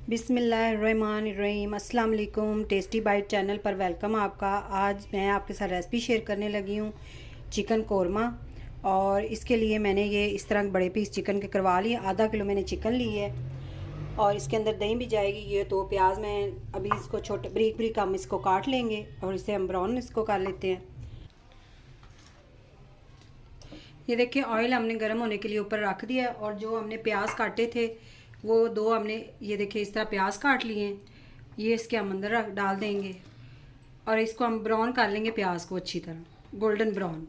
बिस्मिल्लाहिर्रहमानिर्रहीम। अस्सलाम वालेकुम। टेस्टी बाइट चैनल पर वेलकम आपका। आज मैं आपके साथ रेसिपी शेयर करने लगी हूँ चिकन कोरमा। और इसके लिए मैंने ये इस तरह बड़े पीस चिकन के करवा लिए। आधा किलो मैंने चिकन ली है और इसके अंदर दही भी जाएगी। ये तो प्याज मैं अभी इसको छोटे बारीक बारीक हम इसको काट लेंगे और इसे हम ब्राउन इसको कर लेते हैं। ये देखिए ऑयल हमने गर्म होने के लिए ऊपर रख दिया है और जो हमने प्याज काटे थे वो दो हमने ये देखिए इस तरह प्याज काट लिए हैं। ये इसके हम अंदर डाल देंगे और इसको हम ब्राउन कर लेंगे प्याज को अच्छी तरह गोल्डन ब्राउन।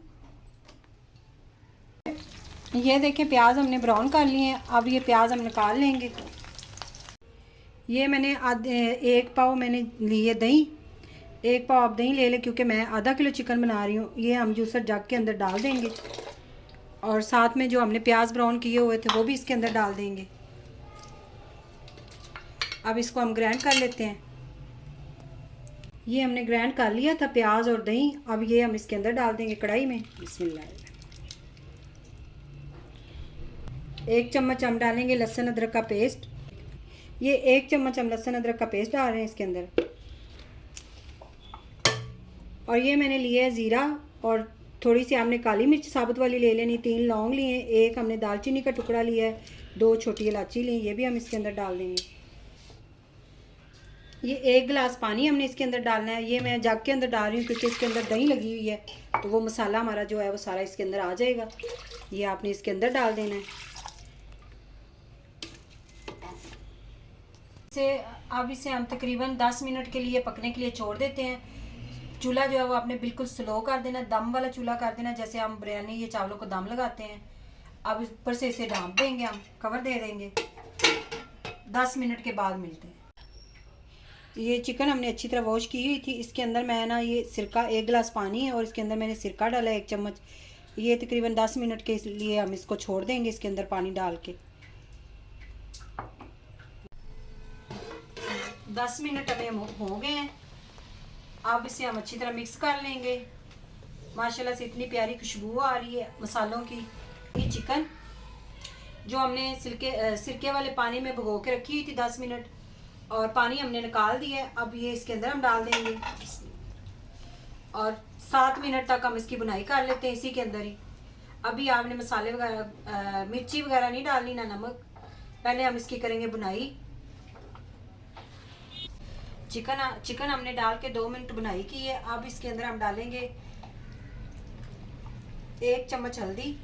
ये देखिए प्याज हमने ब्राउन कर लिए हैं। अब ये प्याज हम निकाल लेंगे। ये मैंने एक पाव मैंने लिए दही, एक पाव आप दही ले लें क्योंकि मैं आधा किलो चिकन बना रही हूँ। ये हम जूसर जग के अंदर डाल देंगे और साथ में जो हमने प्याज ब्राउन किए हुए थे वो भी इसके अंदर डाल देंगे। अब इसको हम ग्राइंड कर लेते हैं। ये हमने ग्राइंड कर लिया था प्याज और दही। अब ये हम इसके अंदर डाल देंगे कढ़ाई में। बिस्मिल्लाह। 1 चम्मच हम डालेंगे लहसुन अदरक का पेस्ट। ये 1 चम्मच हम लहसुन अदरक का पेस्ट डाल रहे हैं इसके अंदर। और ये मैंने लिया है ज़ीरा और थोड़ी सी हमने काली मिर्च साबुत वाली ले लेनी। 3 लौंग लिए, एक हमने दालचीनी का टुकड़ा लिया है, 2 छोटी इलायची ली, ये भी हम इसके अंदर डाल देंगे। ये 1 गिलास पानी हमने इसके अंदर डालना है। ये मैं जग के अंदर डाल रही हूँ क्योंकि इसके अंदर दही लगी हुई है तो वो मसाला हमारा जो है वो सारा इसके अंदर आ जाएगा। ये आपने इसके अंदर डाल देना है। अब इसे हम तकरीबन 10 मिनट के लिए पकने के लिए छोड़ देते हैं। चूल्हा जो है वो आपने बिल्कुल स्लो कर देना, दम वाला चूल्हा कर देना, जैसे हम बिरयानी या चावलों को दम लगाते हैं। अब ऊपर से इसे ढाँप देंगे, हम कवर दे देंगे। 10 मिनट के बाद मिलते हैं। ये चिकन हमने अच्छी तरह वॉश की हुई थी। इसके अंदर मैं ना ये सिरका 1 गिलास पानी है और इसके अंदर मैंने सिरका डाला है 1 चम्मच। ये तकरीबन 10 मिनट के लिए हम इसको छोड़ देंगे इसके अंदर पानी डाल के। 10 मिनट हमें हो गए हैं। अब इसे हम अच्छी तरह मिक्स कर लेंगे। माशाल्लाह से इतनी प्यारी खुशबू आ रही है मसालों की। ये चिकन जो हमने सिरके वाले पानी में भिगो के रखी हुई थी 10 मिनट और पानी हमने निकाल दिया है। अब ये इसके अंदर हम डाल देंगे और 7 मिनट तक हम इसकी बुनाई कर लेते हैं इसी के अंदर ही। अभी आपने मसाले वगैरह मिर्ची वगैरह नहीं डालनी, ना नमक। पहले हम इसकी करेंगे बुनाई। चिकन हमने डाल के 2 मिनट बुनाई की है। अब इसके अंदर हम डालेंगे 1 चम्मच हल्दी,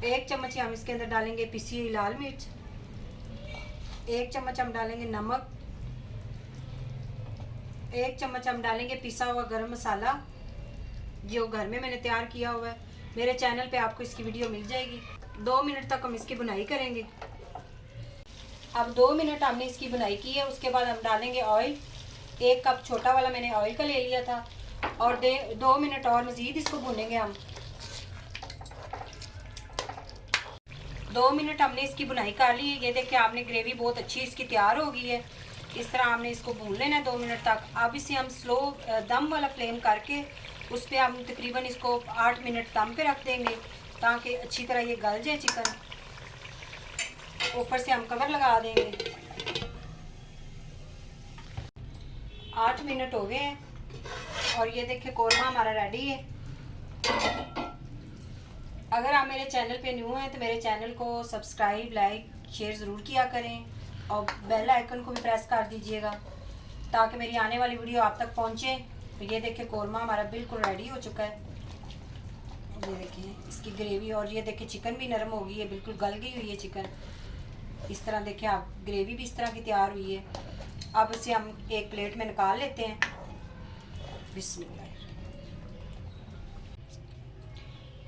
1 चम्मच हम इसके अंदर डालेंगे पिसी हुई लाल मिर्च, 1 चम्मच हम डालेंगे नमक, 1 चम्मच हम डालेंगे पिसा हुआ गरम मसाला जो घर में मैंने तैयार किया हुआ है। मेरे चैनल पे आपको इसकी वीडियो मिल जाएगी। 2 मिनट तक हम इसकी बुनाई करेंगे। अब 2 मिनट हमने इसकी बुनाई की है। उसके बाद हम डालेंगे ऑयल। 1 कप छोटा वाला मैंने ऑयल का ले लिया था और 2 मिनट और मज़ीद इसको भूनेंगे हम। 2 मिनट हमने इसकी बुनाई कर ली है। ये देखिए आपने ग्रेवी बहुत अच्छी इसकी तैयार हो गई है। इस तरह हमने इसको भून लेना है 2 मिनट तक। अब इसे हम स्लो दम वाला फ्लेम करके उस पर हम तकरीबन इसको 8 मिनट दम पे रख देंगे ताकि अच्छी तरह ये गल जाए चिकन। ऊपर से हम कवर लगा देंगे। 8 मिनट हो गए हैं और ये देखिए कोरमा हमारा रेडी है। अगर आप मेरे चैनल पे न्यू हैं तो मेरे चैनल को सब्सक्राइब, लाइक, शेयर ज़रूर किया करें और बेल आइकन को भी प्रेस कर दीजिएगा ताकि मेरी आने वाली वीडियो आप तक पहुंचे। तो ये देखिए कोरमा हमारा बिल्कुल रेडी हो चुका है। ये देखिए इसकी ग्रेवी और ये देखिए चिकन भी नरम हो गई है, बिल्कुल गल गई हुई है चिकन। इस तरह देखिए आप ग्रेवी भी इस तरह की तैयार हुई है। अब इसे हम एक प्लेट में निकाल लेते हैं। बिस्मिल्लाह।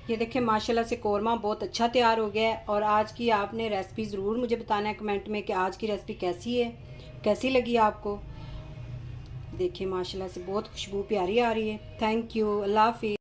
ये देखिए माशाल्लाह से कोरमा बहुत अच्छा तैयार हो गया है। और आज की आपने रेसिपी ज़रूर मुझे बताना है कमेंट में कि आज की रेसिपी कैसी है, कैसी लगी आपको। देखिए माशाल्लाह से बहुत खुशबू प्यारी आ रही है। Thank you. अल्लाह हाफिज़।